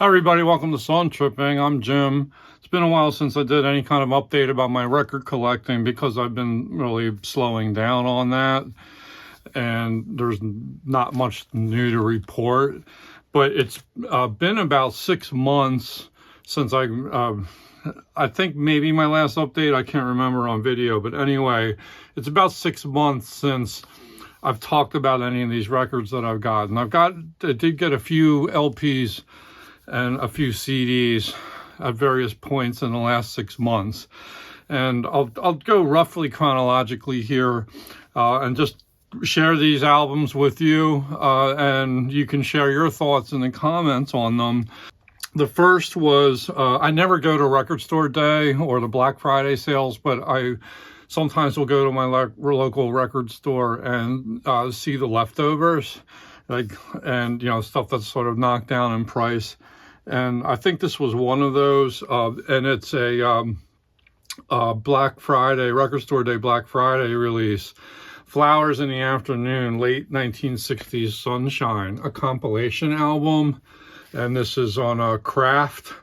Hi everybody, welcome to Song Tripping. I'm Jim. It's been a while since I did any kind of update about my record collecting because I've been really slowing down on that and there's not much new to report. But it's been about 6 months since I think maybe my last update, I can't remember on video, but anyway, it's about 6 months since I've talked about any of these records that I've gotten. I did get a few LPs and a few CDs at various points in the last 6 months. And I'll go roughly chronologically here and just share these albums with you, and you can share your thoughts in the comments on them. The first was, I never go to Record Store Day or the Black Friday sales, but I sometimes will go to my local record store and see the leftovers, and stuff that's sort of knocked down in price. And I think this was one of those, and it's a Black Friday, Record Store Day Black Friday release. Flowers in the Afternoon, late 1960s Sunshine, a compilation album. And this is on Craft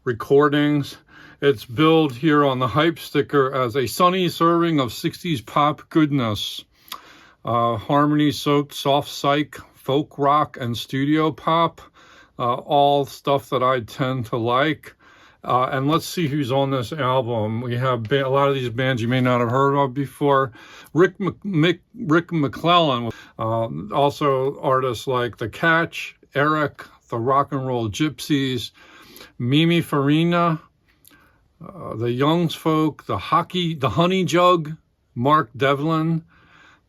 Recordings. It's billed here on the hype sticker as a sunny serving of 60s pop goodness. Harmony-soaked soft psych, folk rock, and studio pop. All stuff that I tend to like. And let's see who's on this album. We have a lot of these bands you may not have heard of before. Rick McClellan, also artists like The Catch, Eric, The Rock and Roll Gypsies, Mimi Farina, The Youngs Folk, The Honey Jug, Mark Devlin,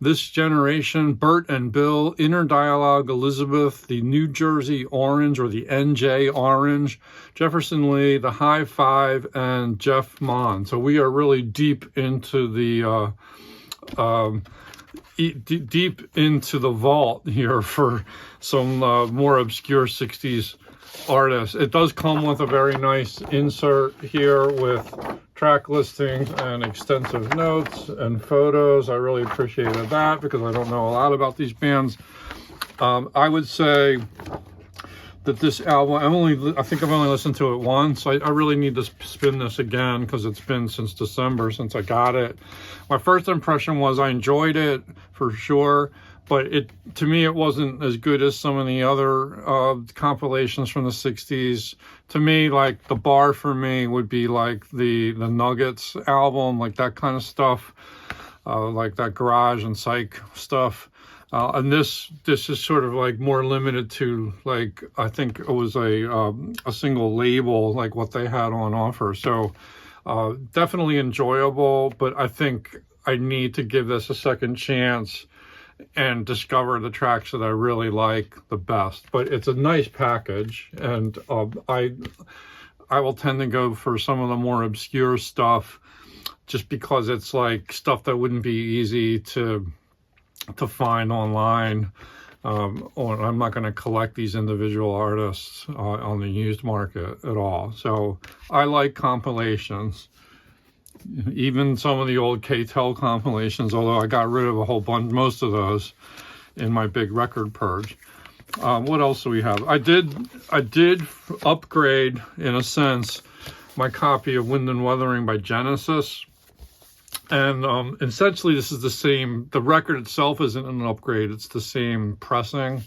This Generation, Bert and Bill, Inner Dialogue, Elizabeth, the New Jersey Orange or the NJ Orange, Jefferson Lee, the High Five, and Jeff Mon. So we are really deep into the deep into the vault here for some more obscure 60s artists. It does come with a very nice insert here with track listings and extensive notes and photos. I really appreciated that because I don't know a lot about these bands. I would say that this album, I think I've only listened to it once. I really need to spin this again because it's been since December since I got it. My first impression was I enjoyed it for sure, but to me it wasn't as good as some of the other compilations from the 60s. To me, like the bar for me would be like the Nuggets album, like that kind of stuff, like that garage and psych stuff. And this is sort of like more limited to, like, I think it was a single label, like what they had on offer. So definitely enjoyable, but I think I need to give this a second chance and discover the tracks that I really like the best. But it's a nice package, and I will tend to go for some of the more obscure stuff just because it's like stuff that wouldn't be easy to find online. Or I'm not going to collect these individual artists on the used market at all. So I like compilations. Even some of the old K-Tel compilations, although I got rid of a whole bunch, most of those in my big record purge. What else do we have? I did upgrade, in a sense, my copy of Wind and Wuthering by Genesis. And essentially this is the same, the record itself isn't an upgrade, it's the same pressing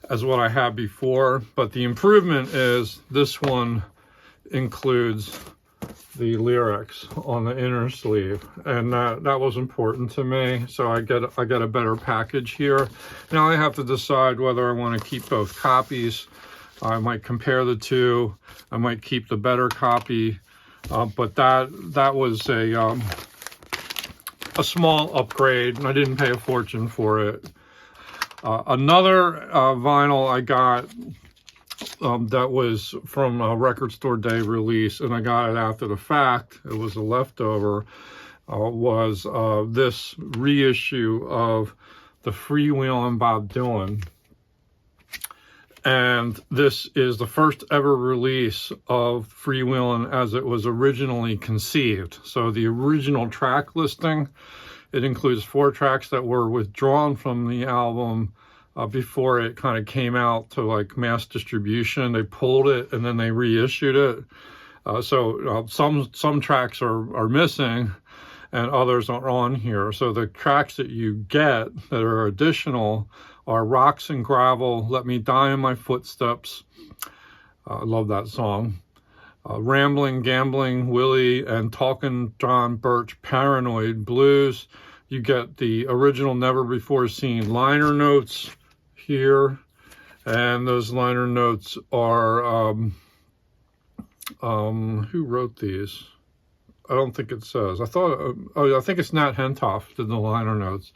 as what I had before. But the improvement is this one includes the lyrics on the inner sleeve, and that was important to me. So I get a better package here. Now I have to decide whether I want to keep both copies. I might compare the two. I might keep the better copy, but that was a small upgrade, and I didn't pay a fortune for it. Another vinyl I got that was from a Record Store Day release, and I got it after the fact, it was a leftover, was this reissue of the Freewheelin' Bob Dylan. And this is the first ever release of Freewheelin' as it was originally conceived. So the original track listing, it includes 4 tracks that were withdrawn from the album before it kind of came out to like mass distribution. They pulled it and then they reissued it. So some tracks are missing and others are on here. So the tracks that you get that are additional are Rocks and Gravel, Let Me Die in My Footsteps. I love that song. Rambling, Gambling, Willie, and Talking John Birch, Paranoid Blues. You get the original Never Before Seen liner notes here, and those liner notes are who wrote these? I don't think it says. I thought I think it's Nat Hentoff did the liner notes.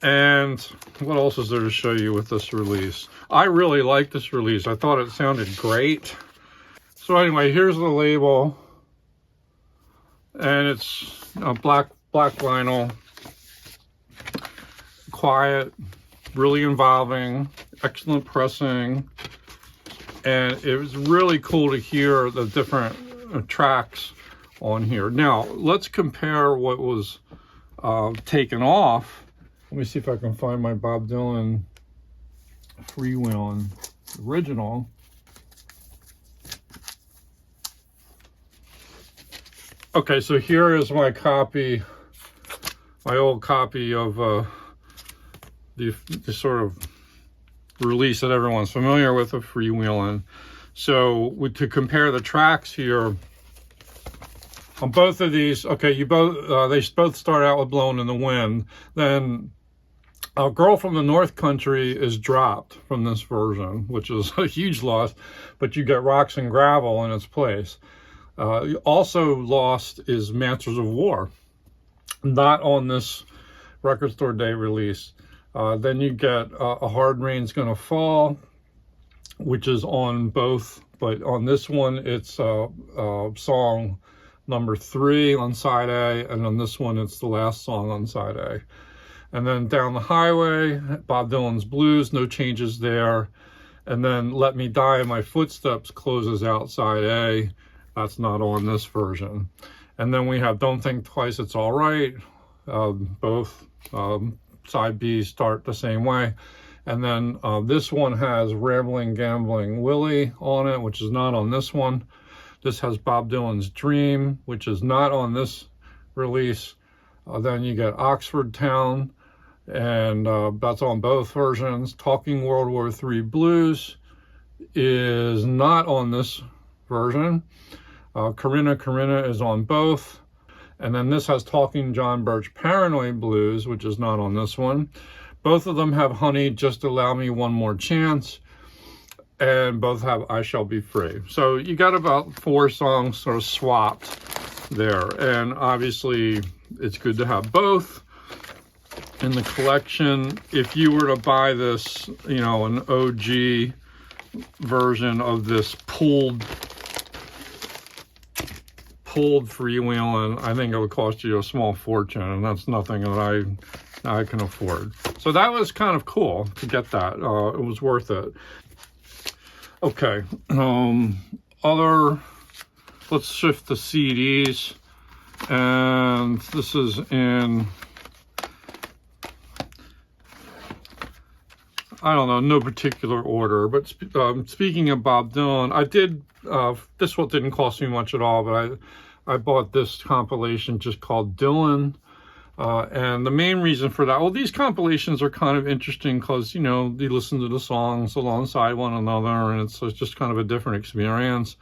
And what else is there to show you with this release? I really like this release. I thought it sounded great. So anyway, here's the label, and it's black vinyl, quiet, really involving, excellent pressing, and it was really cool to hear the different tracks on here. Now, let's compare what was taken off. Let me see if I can find my Bob Dylan Freewheelin' original. Okay, so here is my copy, my old copy of the sort of release that everyone's familiar with of Freewheelin'. So to compare the tracks here on both of these, okay, they both start out with Blowin' in the Wind. Then Girl from the North Country is dropped from this version, which is a huge loss, but you get Rocks and Gravel in its place. Also lost is Masters of War, not on this Record Store Day release. Then you get A Hard Rain's Gonna Fall, which is on both, but on this one it's song number 3 on side A, and on this one it's the last song on side A. And then Down the Highway, Bob Dylan's Blues, no changes there. And then Let Me Die in My Footsteps closes out side A. That's not on this version. And then we have Don't Think Twice, It's All Right. Both side B's start the same way. And then this one has Rambling, Gambling, Willie on it, which is not on this one. This has Bob Dylan's Dream, which is not on this release. Then you get Oxford Town, and that's on both versions. Talking World War III Blues is not on this version. Corinna is on both. And then this has Talking John Birch, Paranoid Blues, which is not on this one. Both of them have Honey, Just Allow Me One More Chance, and both have I Shall Be Free. So you got about 4 songs sort of swapped there. And obviously it's good to have both in the collection. If you were to buy this, you know, an OG version of this pulled Freewheelin', I think it would cost you a small fortune, and that's nothing that I can afford. So that was kind of cool to get that. It was worth it. Okay, let's shift to CDs, and this is in, I don't know, no particular order, but speaking of Bob Dylan, I did, this one didn't cost me much at all, but I bought this compilation just called Dylan. And the main reason for that, well, these compilations are kind of interesting because, you know, you listen to the songs alongside one another, and it's just kind of a different experience.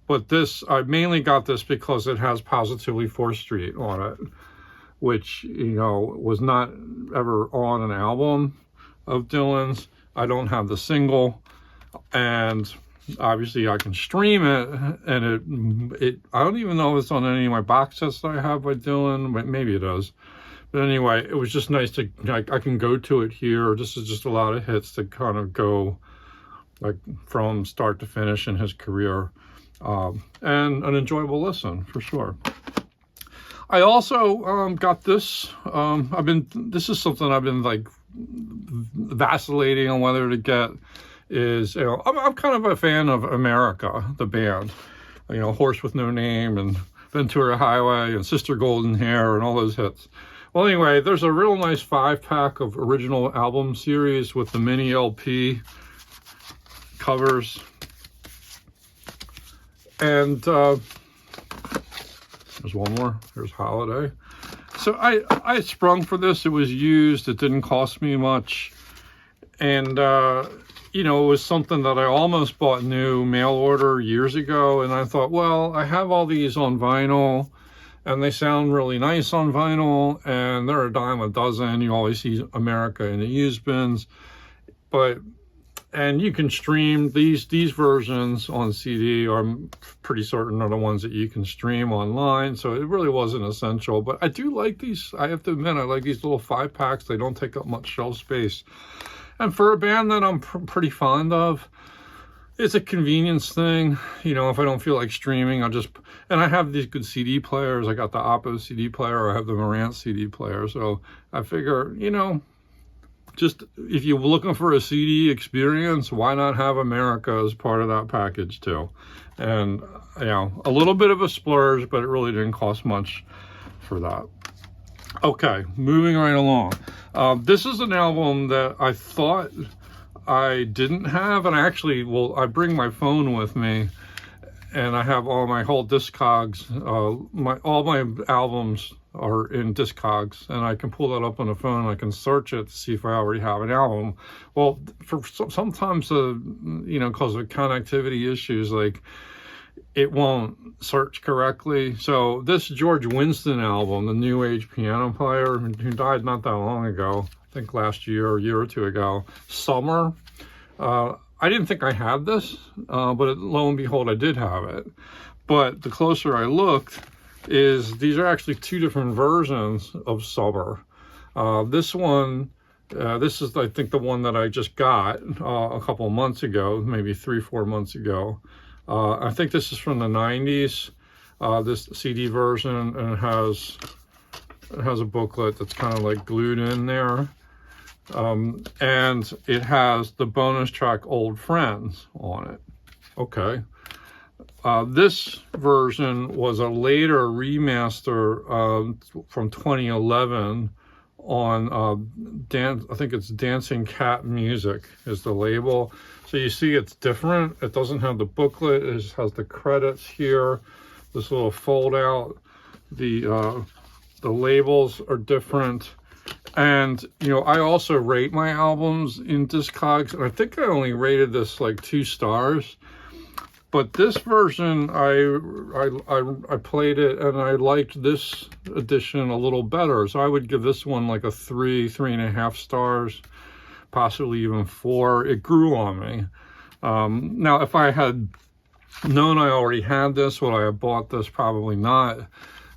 But this, I mainly got this because it has Positively 4th Street on it, which, you know, was not ever on an album of Dylan's. I don't have the single, and obviously I can stream it, and it I don't even know if it's on any of my box sets that I have by Dylan, but maybe it is. But anyway, it was just nice to, I can go to it here. This is just a lot of hits that kind of go like from start to finish in his career, and an enjoyable listen for sure. I also got this. This is something I've been like vacillating on whether to get. Is, you know, I'm kind of a fan of America, the band, you know, Horse with No Name and Ventura Highway and Sister Golden Hair and all those hits. Well, anyway, there's a real nice 5-pack of original album series with the mini LP covers. And there's one more. There's Holiday. So I sprung for this. It was used. It didn't cost me much. And, you know, it was something that I almost bought new mail order years ago. And I thought, well, I have all these on vinyl, and they sound really nice on vinyl, and they're a dime a dozen. You always see America in the used bins. And you can stream these versions on CD, or I'm pretty certain are the ones that you can stream online. So it really wasn't essential, but I do like these. I have to admit, I like these little 5-packs. They don't take up much shelf space. And for a band that I'm pretty fond of, it's a convenience thing. You know, if I don't feel like streaming, and I have these good CD players. I got the Oppo CD player. I have the Marantz CD player. So I figure, you know, just if you're looking for a CD experience, why not have America as part of that package too? And, you know, a little bit of a splurge, but it really didn't cost much for that. Okay, moving right along. This is an album that I thought I didn't have, and I bring my phone with me, and I have all my whole Discogs. All my albums are in Discogs, and I can pull that up on the phone and I can search it to see if I already have an album. Well, sometimes, you know, because of connectivity issues, like it won't search correctly. So this George Winston album, the New Age piano player who died not that long ago, I think last year or a year or two ago, Summer. I didn't think I had this, but lo and behold, I did have it. But the closer I looked, these are actually 2 different versions of Summer. This one, this is, I think, the one that I just got a couple of months ago, maybe 3-4 months ago. I think this is from the 90s, this CD version, and it has a booklet that's kind of like glued in there. And it has the bonus track Old Friends on it. Okay. This version was a later remaster from 2011 on I think it's Dancing Cat Music is the label. So you see it's different. It doesn't have the booklet. It just has the credits here. This little fold out. The labels are different. And, you know, I also rate my albums in Discogs, and I think I only rated this like 2 stars. But this version, I played it, and I liked this edition a little better. So I would give this one like a 3.5 stars, possibly even 4. It grew on me. Now, if I had known I already had this, would I have bought this? Probably not.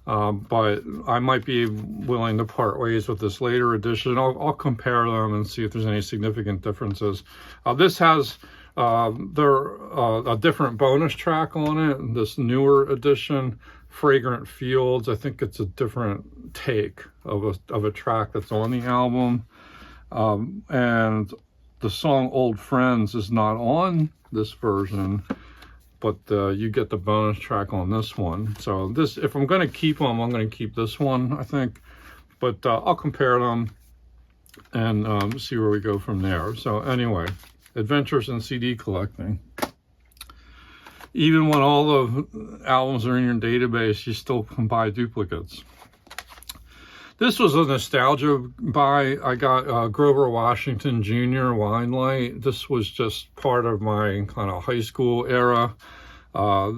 But I might be willing to part ways with this later edition. I'll compare them and see if there's any significant differences. This has a different bonus track on it. This newer edition, Fragrant Fields. I think it's a different take of a track that's on the album. And the song Old Friends is not on this version, but you get the bonus track on this one. So this, if I'm going to keep them, I'm going to keep this one, I think. But I'll compare them and see where we go from there. So anyway, Adventures in CD Collecting. Even when all the albums are in your database, you still can buy duplicates. This was a nostalgia buy. I got Grover Washington Jr. Wine Light. This was just part of my kind of high school era.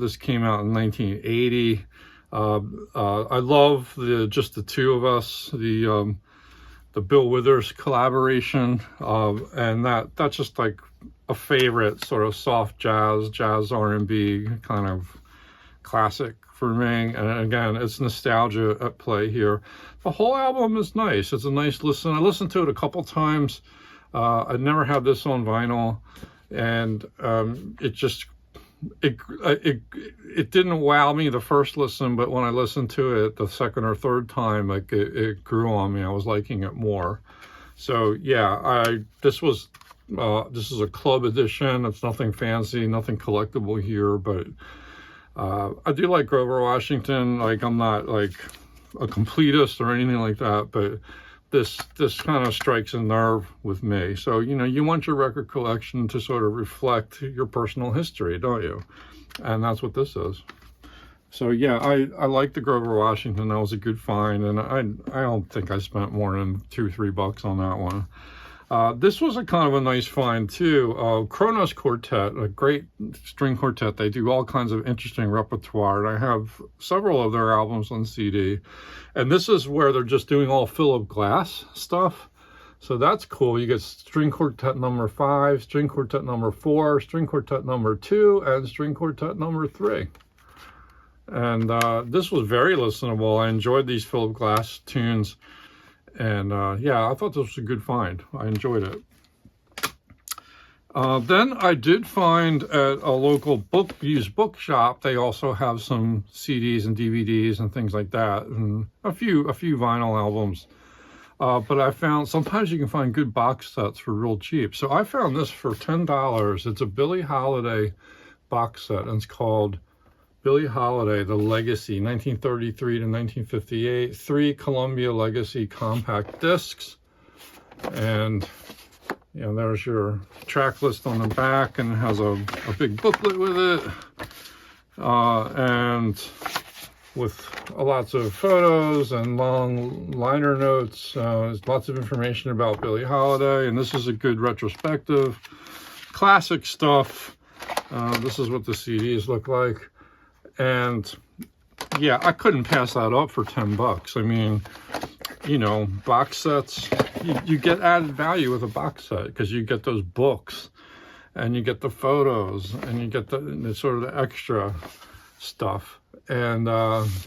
This came out in 1980. I love just the 2 of us, the Bill Withers collaboration, and that's just like a favorite sort of soft jazz R&B kind of classic for me. And again, it's nostalgia at play here. The whole album is nice. It's a nice listen. I listened to it a couple times. I'd never had this on vinyl, and it didn't wow me the first listen, but when I listened to it the second or third time, like it grew on me. I was liking it more. So yeah, this is a club edition. It's nothing fancy, nothing collectible here, but I do like Grover Washington. Like, I'm not like a completist or anything like that, but this kind of strikes a nerve with me. So, you know, you want your record collection to sort of reflect your personal history, don't you? And that's what this is. So yeah, I like the Grover Washington. That was a good find, and I don't think I spent more than $2 or $3 on that one. This was a kind of a nice find too. Kronos Quartet, a great string quartet. They do all kinds of interesting repertoire, and I have several of their albums on CD. And this is where they're just doing all Philip Glass stuff. So that's cool. You get string quartet number 5, string quartet number 4, string quartet number 2, and string quartet number 3. And this was very listenable. I enjoyed these Philip Glass tunes. And yeah, I thought this was a good find. I enjoyed it. Then I did find at a local used bookshop, they also have some CDs and DVDs and things like that, and a few vinyl albums. But I found sometimes you can find good box sets for real cheap. So I found this for $10. It's a Billie Holiday box set, and it's called Billie Holiday, The Legacy, 1933 to 1958, 3 Columbia Legacy compact discs. And, you know, there's your track list on the back, and it has a big booklet with it. And with lots of photos and long liner notes. There's lots of information about Billie Holiday, and this is a good retrospective. Classic stuff. This is what the CDs look like. And yeah, I couldn't pass that up for $10. I mean, you know, box sets, you get added value with a box set because you get those books and you get the photos and you get the sort of the extra stuff. And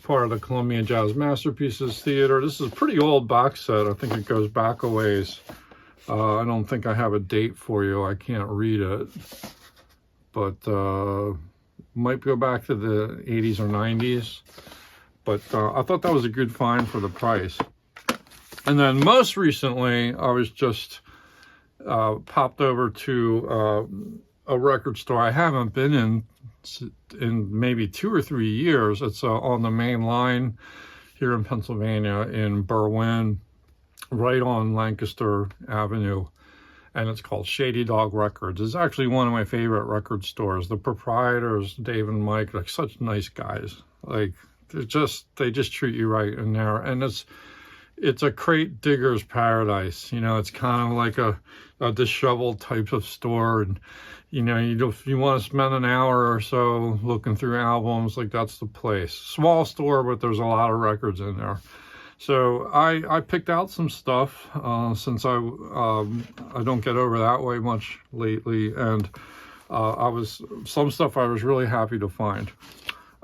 part of the Columbia Jazz Masterpieces Theater. This is a pretty old box set. I think it goes back a ways. I don't think I have a date for you. I can't read it. But might go back to the 80s or 90s. But I thought that was a good find for the price. And then most recently, I was just popped over to a record store I haven't been in maybe 2 or 3 years. It's on the main line here in Pennsylvania in Berwyn, right on Lancaster Avenue. And it's called Shady Dog Records. It's actually one of my favorite record stores. The proprietors, Dave and Mike, like such nice guys. Like they just treat you right in there. And it's a crate digger's paradise. You know, it's kind of like a disheveled type of store. And you know, if you want to spend an hour or so looking through albums, like that's the place. Small store, but there's a lot of records in there. So I picked out some stuff since I don't get over that way much lately, and some stuff I was really happy to find.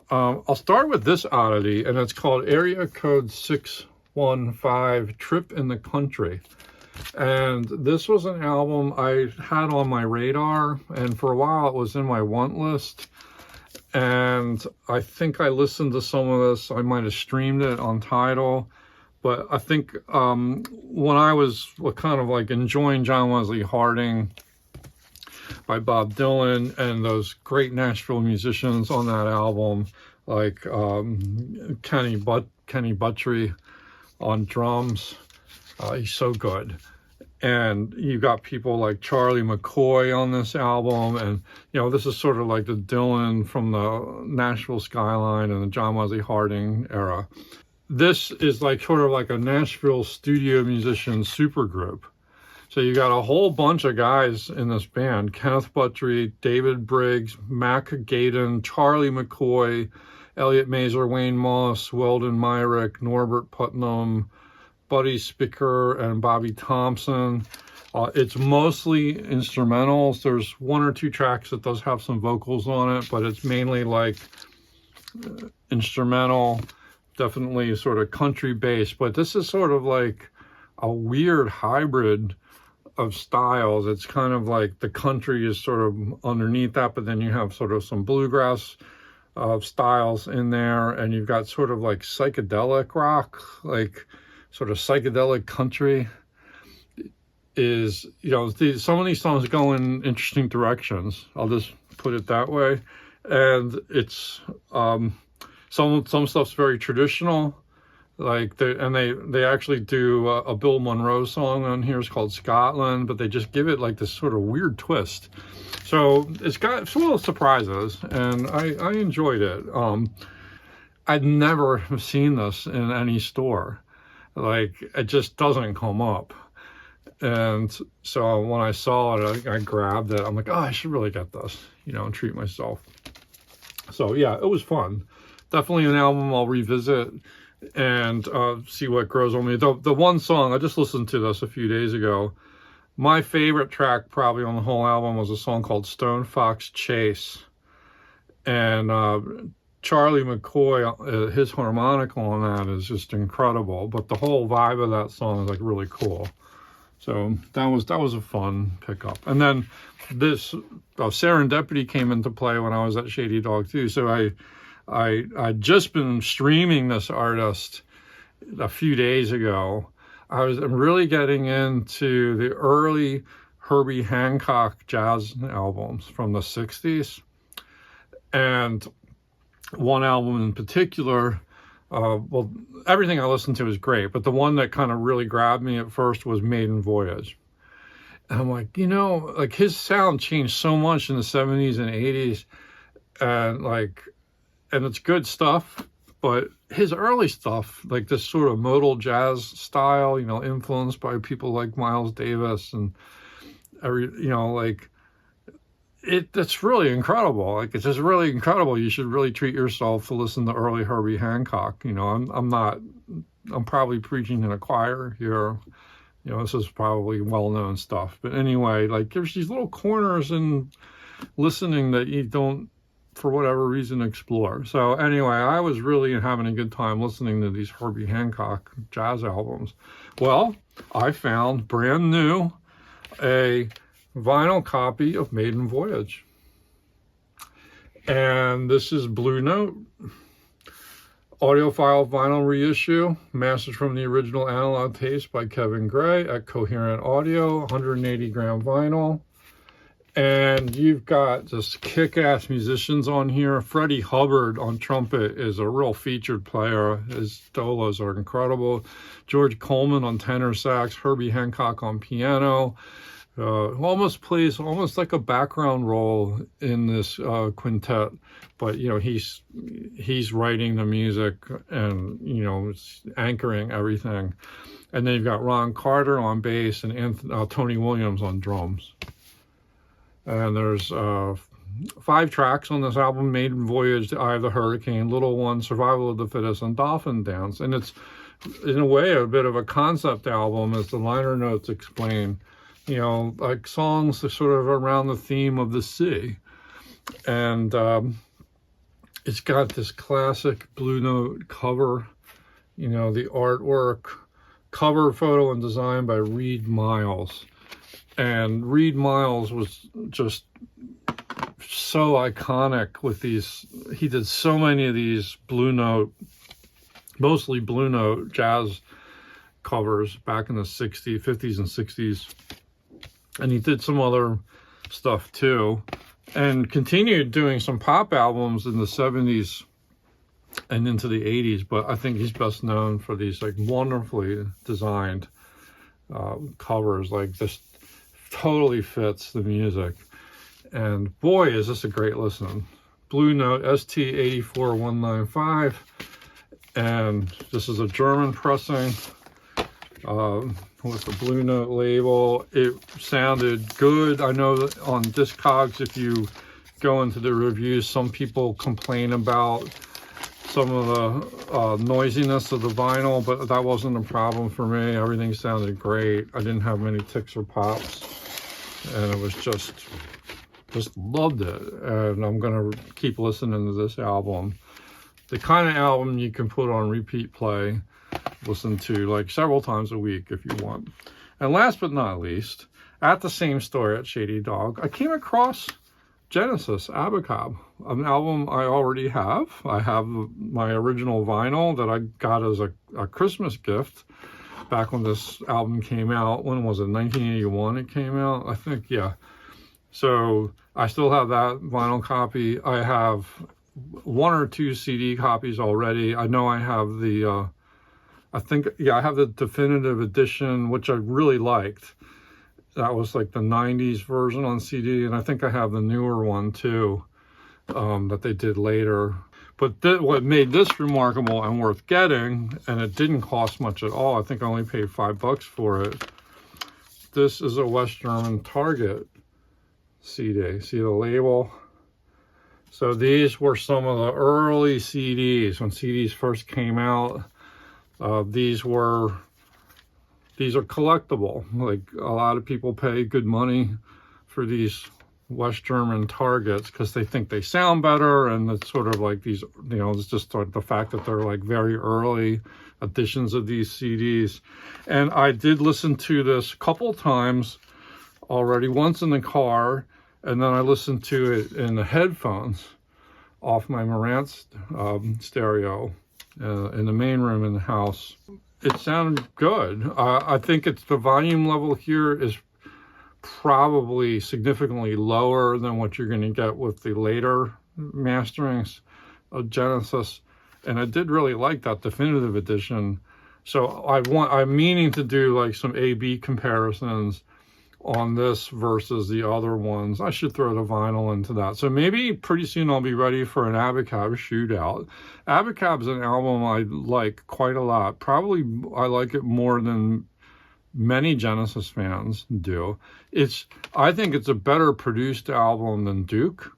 I'll start with this oddity, and it's called Area Code 615 Trip in the Country. And this was an album I had on my radar, and for a while it was in my want list. And I think I listened to some of this. I might have streamed it on Tidal. But I think when I was kind of like enjoying John Wesley Harding by Bob Dylan and those great Nashville musicians on that album, like Kenny Buttrey on drums, he's so good. And you got people like Charlie McCoy on this album, and you know, this is sort of like the Dylan from the Nashville skyline and the John Wesley Harding era. This is like sort of like a Nashville studio musician supergroup. So you got a whole bunch of guys in this band: Kenneth Buttrey, David Briggs, Mac Gaydon, Charlie McCoy, Elliot Mazer, Wayne Moss, Weldon Myrick, Norbert Putnam, Buddy Spicker, and Bobby Thompson. It's mostly instrumentals. There's 1 or 2 tracks that does have some vocals on it, but it's mainly like instrumental. Definitely sort of country based, but this is sort of like a weird hybrid of styles. It's kind of like the country is sort of underneath that, but then you have sort of some bluegrass styles in there, and you've got sort of like psychedelic rock, like sort of psychedelic country. Is, you know, some of these songs go in interesting directions. I'll just put it that way. And it's some stuff's very traditional. Like they actually do a Bill Monroe song on here. It's called Scotland, but they just give it like this sort of weird twist. So it's full of surprises, and I enjoyed it. I'd never have seen this in any store. Like, it just doesn't come up. And so when I saw it, I grabbed it. I'm like, oh, I should really get this, and treat myself. So yeah, it was fun. Definitely an album I'll revisit and see what grows on me. The one song, I just listened to this a few days ago. My favorite track probably on the whole album was a song called Stone Fox Chase. And Charlie McCoy, his harmonica on that is just incredible. But the whole vibe of that song is like really cool. So that was a fun pickup. And then this Serendipity came into play when I was at Shady Dog too. So I'd just been streaming this artist a few days ago. I'm really getting into the early Herbie Hancock jazz albums from the 60s. And one album in particular, well, everything I listened to is great, but the one that kind of really grabbed me at first was Maiden Voyage. And I'm like, like his sound changed so much in the 70s and 80s, and it's good stuff, but his early stuff, like this sort of modal jazz style, influenced by people like Miles Davis and that's really incredible. Like, it's just really incredible. You should really treat yourself to listen to early Herbie Hancock. I'm probably preaching in a choir here. This is probably well-known stuff. But anyway, like, there's these little corners in listening that you don't, for whatever reason, explore. So anyway, I was really having a good time listening to these Herbie Hancock jazz albums. Well, I found brand new a vinyl copy of Maiden Voyage. And this is Blue Note. Audiophile vinyl reissue, mastered from the original analog tape by Kevin Gray at Coherent Audio, 180 gram vinyl. And you've got just kick-ass musicians on here. Freddie Hubbard on trumpet is a real featured player. His solos are incredible. George Coleman on tenor sax, Herbie Hancock on piano. Almost plays almost like a background role in this quintet, but he's writing the music and anchoring everything. And then you've got Ron Carter on bass and Tony Williams on drums. And there's 5 tracks on this album: Maiden Voyage, The Eye of the Hurricane, Little One, Survival of the Fittest, and Dolphin Dance. And it's in a way a bit of a concept album, as the liner notes explain. Like songs that sort of around the theme of the sea. And it's got this classic Blue Note cover, the artwork, cover photo and design by Reed Miles. And Reed Miles was just so iconic with these. He did so many of these Blue Note, mostly Blue Note jazz covers back in the 60s, 50s and 60s. And he did some other stuff too, and continued doing some pop albums in the 70s and into the 80s. But I think he's best known for these like wonderfully designed covers. Like, this totally fits the music. And boy, is this a great listen. Blue Note ST84195. And this is a German pressing. With the Blue Note label. It sounded good. I know that on Discogs, if you go into the reviews, some people complain about some of the noisiness of the vinyl, but that wasn't a problem for me. Everything sounded great. I didn't have many ticks or pops, and it was just loved it. And I'm gonna keep listening to this album. The kind of album you can put on repeat play, listen to like several times a week if you want. And last but not least, at the same store at Shady Dog, I came across Genesis Abacab, an album I already have. I have my original vinyl that I got as a Christmas gift back when this album came out. When was it? 1981 it came out, I think. Yeah. So I still have that vinyl copy. I have 1 or 2 CD copies already. I know I have the I think, yeah, I have the definitive edition, which I really liked. That was like the 90s version on CD, and I think I have the newer one too, that they did later. But what made this remarkable and worth getting, and it didn't cost much at all, I think I only paid $5 for it. This is a West German Target CD. See the label? So these were some of the early CDs, when CDs first came out. These are collectible. Like, a lot of people pay good money for these West German Targets because they think they sound better, and it's sort of like these, you know, it's just the fact that they're like very early editions of these CDs. And I did listen to this a couple times already, once in the car, and then I listened to it in the headphones off my Marantz stereo in the main room in the house. It sounded good. I think it's the volume level here is probably significantly lower than what you're going to get with the later masterings of Genesis, and I did really like that definitive edition. So I'm meaning to do like some A/B comparisons on this versus the other ones. I should throw the vinyl into that. So maybe pretty soon I'll be ready for an Abacab shootout. Abacab's an album I like quite a lot. Probably I like it more than many Genesis fans do. I think it's a better produced album than Duke.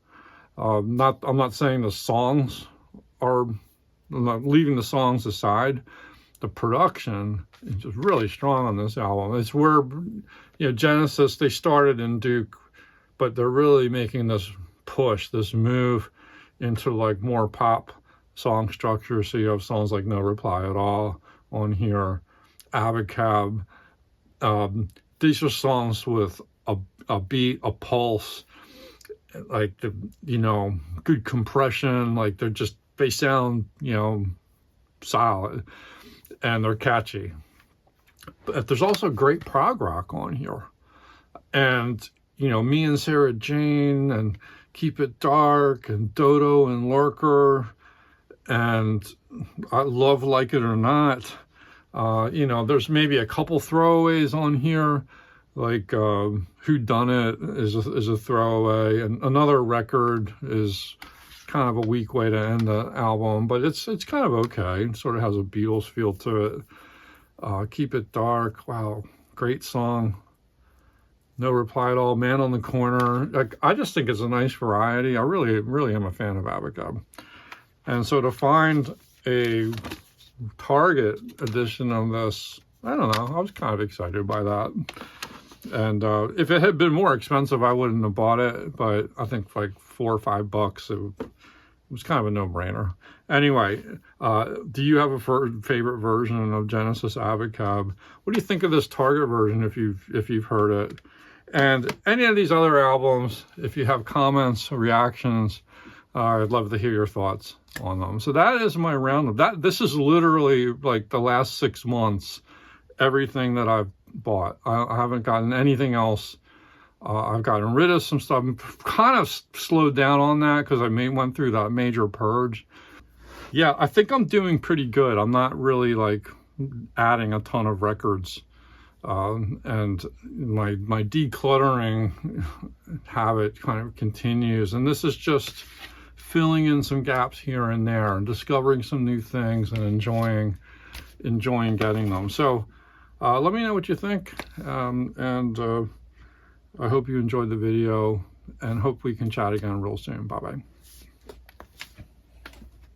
I'm not saying the songs are, I'm not leaving the songs aside. The production is just really strong on this album. It's where, you know, Genesis, they started in Duke, but they're really making this push, this move into like more pop song structure. So you have songs like No Reply at All on here, Abacab. These are songs with a beat, a pulse, like good compression. Like they sound, solid, and they're catchy. But there's also great prog rock on here, and Me and Sarah Jane, and Keep It Dark, and Dodo and Lurker, and I love Like It or Not. There's maybe a couple throwaways on here, like Who Done It is a throwaway, and Another Record is kind of a weak way to end the album, but it's kind of okay. It sort of has a Beatles feel to it. Keep It Dark, wow, great song. No Reply at All, Man on the Corner. I just think it's a nice variety. I really, really am a fan of Abacab. And so to find a Target edition of this, I don't know, I was kind of excited by that. And if it had been more expensive, I wouldn't have bought it, but I think like $4 or $5, it was kind of a no-brainer. Anyway, do you have a favorite version of Genesis Abacab? What do you think of this Target version if you've heard it? And any of these other albums, if you have comments or reactions, I'd love to hear your thoughts on them. So that is my roundup. This is literally like the last 6 months, everything that I've bought. I haven't gotten anything else. I've gotten rid of some stuff. I'm kind of slowed down on that because I went through that major purge. Yeah, I think I'm doing pretty good. I'm not really like adding a ton of records. And my decluttering habit kind of continues. And this is just filling in some gaps here and there and discovering some new things and enjoying getting them. So let me know what you think. I hope you enjoyed the video, and hope we can chat again real soon. Bye-bye.